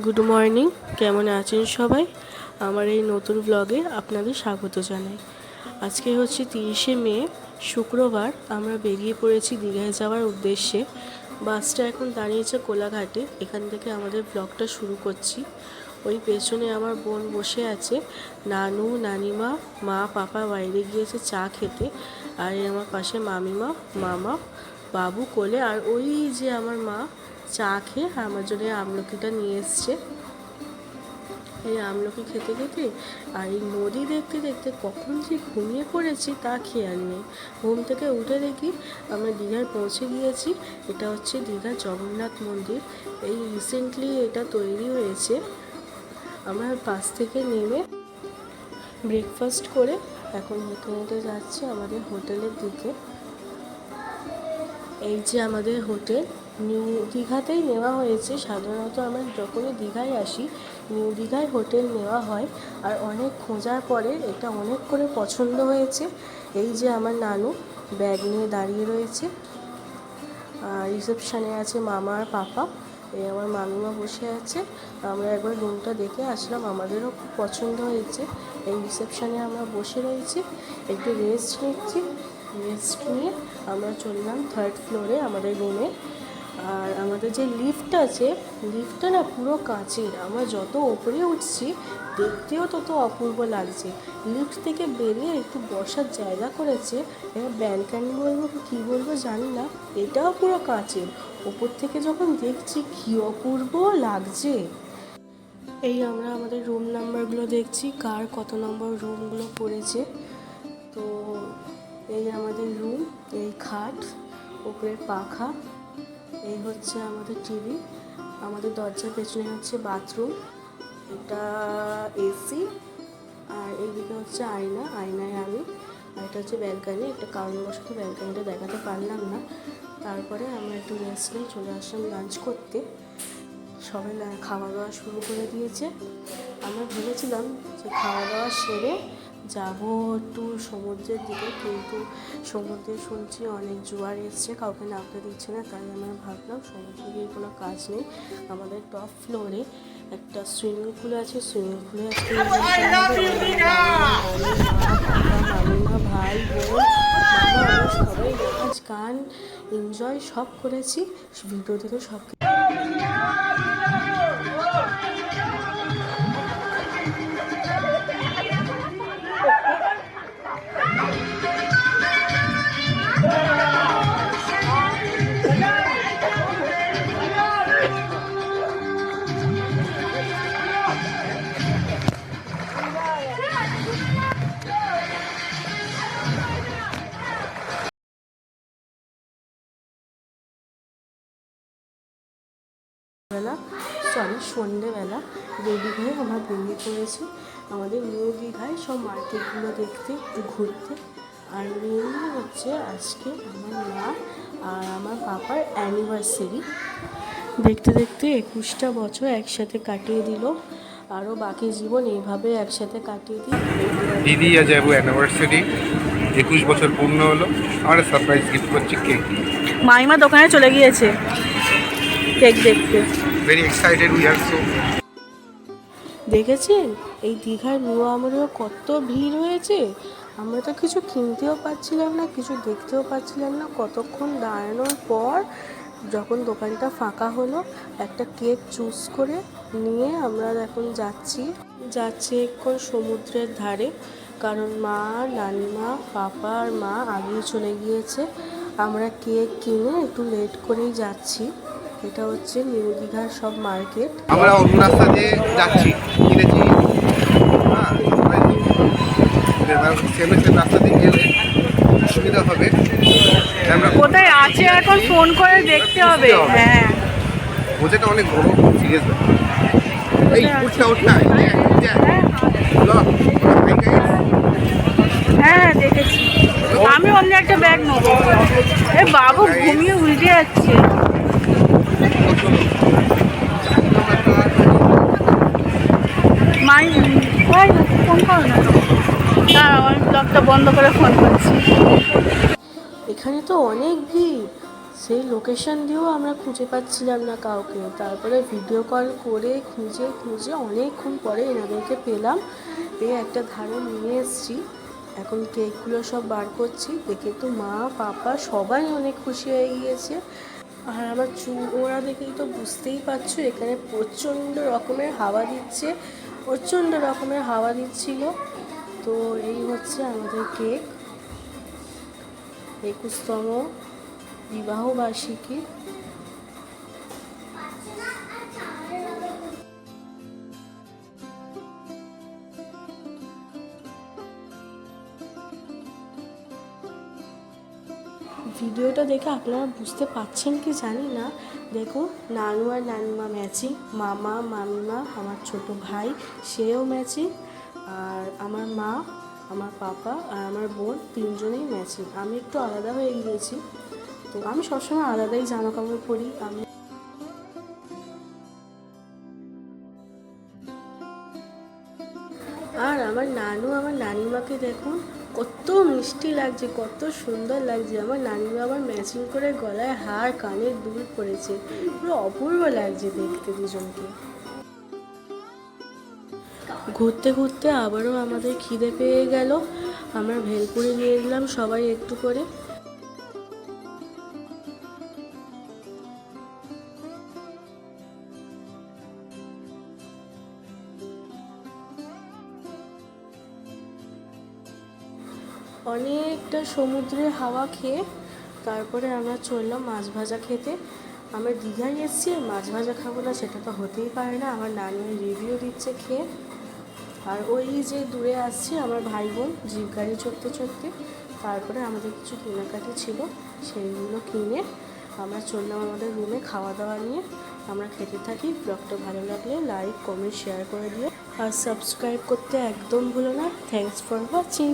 Good morning, কেমন আছেন সবাই? আমার এই নতুন ব্লগে আপনাদের স্বাগত জানাই। আজকে হচ্ছে 30শে মে, শুক্রবার। আমরা বেরিয়ে পড়েছি দীঘায় যাওয়ার উদ্দেশ্যে। বাসটা এখন দাঁড়িয়েছে কোলাঘাটে। এখান থেকে আমাদের ব্লগটা শুরু করছি। ওই পেছনে আমার বোন বসে আছে, নানু নানিমা মা পাপা বাইরে গিয়েছে চা খেতে, আর আমার পাশে মামিমা মামা বাবু কোলে, আর ওই যে আমার মা চা খেয়ে আমার জন্য আমলকিটা নিয়ে এসছে। এই আমলকি খেতে খেতে আর এই নদী দেখতে দেখতে কখন যে ঘুমিয়ে পড়েছি তা খেয়াল নেই। ঘুম থেকে উঠে দেখি আমরা দীঘায় পৌঁছে গিয়েছি। এটা হচ্ছে দীঘার জগন্নাথ মন্দির। এই রিসেন্টলি এটা তৈরি হয়েছে। আমরা বাস থেকে নেমে ব্রেকফাস্ট করে এখন হেঁটে হেঁটে যাচ্ছি আমাদের হোটেলের দিকে। এই যে আমাদের হোটেল, নিউ দীঘাতেই নেওয়া হয়েছে। সাধারণত আমরা যখনই দীঘায় আসি নিউ দীঘায় হোটেল নেওয়া হয়, আর অনেক খোঁজার পরে এটা অনেক করে পছন্দ হয়েছে। এই যে আমার নানু ব্যাগ নিয়ে দাঁড়িয়ে রয়েছে, আর রিসেপশানে আছে মামা আর পাপা। এই আমার মামিমা বসে আছে। আমরা একবার রুমটা দেখে আসলাম, আমাদেরও খুব পছন্দ হয়েছে। এই রিসেপশানে আমরা বসে রয়েছি, একটু রেস্ট নিচ্ছি। রেস্ট নিয়ে আমরা চললাম 3rd ফ্লোরে আমাদের রুমে। আর আমাদের যে লিফট আছে, লিফটটা না পুরো কাঁচের। আমরা যত ওপরে উঠছি দেখতেও তত অপূর্ব লাগছে। লিফট থেকে বেরিয়ে একটু বসার জায়গা করেছে, এবার ব্যালকানি বলবো কী বলবো জানি না, এটাও পুরো কাঁচের। ওপর থেকে যখন দেখছি কী অপূর্ব লাগছে। এই আমরা আমাদের রুম নাম্বারগুলো দেখছি, কার কত নম্বর রুমগুলো পড়েছে। তো এই আমাদের রুম, এই খাট, উপরে পাখা, এই হচ্ছে আমাদের টিভি, আমাদের দরজার পেছনে হচ্ছে বাথরুম, এটা এসি, আর এইদিকে হচ্ছে আয়না, আয়নায় আমি, আর এটা হচ্ছে ব্যালকানি। একটা কারণবশত ব্যালকানিটা দেখাতে পারলাম না। তারপরে আমরা একটু রেস্ট নিয়ে চলে আসলাম লাঞ্চ করতে। সবাই খাওয়া দাওয়া শুরু করে দিয়েছে। আমরা ভেবেছিলাম যে খাওয়া দাওয়া সেরে যাবো একটু সমুদ্রের দিকে, কিন্তু সমুদ্রে শুনছি অনেক জোয়ার এসছে, কাউকে নামতে দিচ্ছে না। তাই আমরা ভাবলাম সমুদ্রে গিয়ে কোনো কাজ নেই। আমাদের টপ ফ্লোরে একটা সুইমিং পুল আছে, সুইমিং পুলে মামিমা ভাই বোন মামা সবাই নাচ গান এনজয় সব করেছি। ভিডিও থেকে সব সন্ধেবেলা রেডি হয়ে আমরা বেরিয়ে পড়েছি আমাদের নিউ দীঘায় সব মার্কেটগুলো দেখতে, একটু ঘুরতে। আর মেনলি হচ্ছে আজকে আমার মা আর আমার পাপার অ্যানিভার্সারি। দেখতে দেখতে 21টা বছর একসাথে কাটিয়ে দিল, আরও বাকি জীবন এইভাবে একসাথে কাটিয়ে দিই। দিদি আজ যাবো অ্যানিভার্সারি, 21 বছর পূর্ণ হলো। আমরা সারপ্রাইজ গিফট করছি কেক। মাইমা দোকানে চলে গিয়েছে কেক দেখতে। Very excited we are so. দেখেছেন এই দীঘার নিউ আমরেও কত ভিড় হয়েছে। আমরা তো কিছু কিনতেও পারছিলাম না, কিছু দেখতেও পাচ্ছিলাম না। কতক্ষণ দাঁড়ানোর পর যখন দোকানটা ফাঁকা হলো, একটা কেক চুজ করে নিয়ে আমরা এখন যাচ্ছি এখন সমুদ্রের ধারে। কারণ মা নানিমা পাপা আর মা আগেই চলে গিয়েছে। আমরা কেক কিনে একটু লেট করেই যাচ্ছি। এটা হচ্ছে নিউ দীঘার সব মার্কেট। আমরা অন্য রাস্তা দিয়ে যাচ্ছি, কিনেছি। সেম রাস্তা দিয়ে গেলে সুবিধা হবে। কোথায় আছে এখন ফোন করে দেখতে হবে। হ্যাঁ, বোঝাটা অনেক বড়, সিরিয়াস ব্যাপার। এই উঠটা হ্যাঁ দেখেছি। আমি অন্য একটা ব্যাগ নেবো। এ বাবু ঘুমিয়ে উল্টে যাচ্ছে। মাই ফোন করো না, আমি ব্লগটা বন্ধ করে ফোন করছি। এখানে তো অনেক ভিড়, সেই লোকেশন দিয়েও আমরা খুঁজে পাচ্ছিলাম না কাউকে। তারপরে ভিডিও কল করে খুঁজে খুঁজে অনেকক্ষণ পরে এনাদেরকে পেলাম, পেয়ে একটা ধারে নিয়ে এসেছি। এখন কেকগুলো সব বার করছি, দেখে তো মা পাপা সবাই অনেক খুশি হয়ে গিয়েছে। আর আমার ওরা দেখেই তো বুঝতেই পারছো এখানে প্রচণ্ড রকমের হাওয়া দিচ্ছে, প্রচণ্ড রকমের হাওয়া দিচ্ছিল। তো এই হচ্ছে আমাদের কেক, 21তম বিবাহবার্ষিকী। ভিডিওটা দেখে আপনারা বুঝতে পারছেন কি জানি না, দেখুন নানু আর নানিমা ম্যাচিং, মামা মামিমা আমার ছোট ভাই সেও ম্যাচিং, আর আমার মা আমার পাপা আর আমার বোন তিনজনেই ম্যাচিং। আমি একটু আলাদা হয়ে গিয়েছি, তো আমি সবসময় আলাদাই জামা কাপড় পরি। আর আমার নানু আমার নানিমাকে দেখুন কত মিষ্টি লাগছে, কত সুন্দর লাগছে। আমার নানিমা আবার ম্যাচিং করে গলায় হার কানের দুল পরেছে, পুরো অপূর্ব লাগছে দেখতে দুজনকে। ঘুরতে ঘুরতে আবারও আমাদের খিদে পেয়ে গেল, আমরা ভেলপুরি নিয়ে নিলাম সবাই একটু করে। অনেকটা সমুদ্রের হাওয়া খেয়ে তারপরে আমরা চললাম মাছ ভাজা খেতে। আমরা দীঘায় এসেছি, মাছ ভাজা খাবো না সেটা তো হতেই পারে না। আমার নানি রিভিউ দিচ্ছে খেয়ে। আর ওই যে দূরে আসছি আমার ভাই বোন জিপ গাড়ি চড়তে চড়তে। তারপরে আমাদের কিছু কেনাকাটি ছিল, সেইগুলো কিনে আমরা চললাম আমাদের রুমে খাওয়া দাওয়া নিয়ে। আমরা খেতে থাকি। ব্লগটা ভালো লাগলে লাইক কমেন্ট শেয়ার করে দিও, আর সাবস্ক্রাইব করতে একদম ভুলো না। Thanks for watching.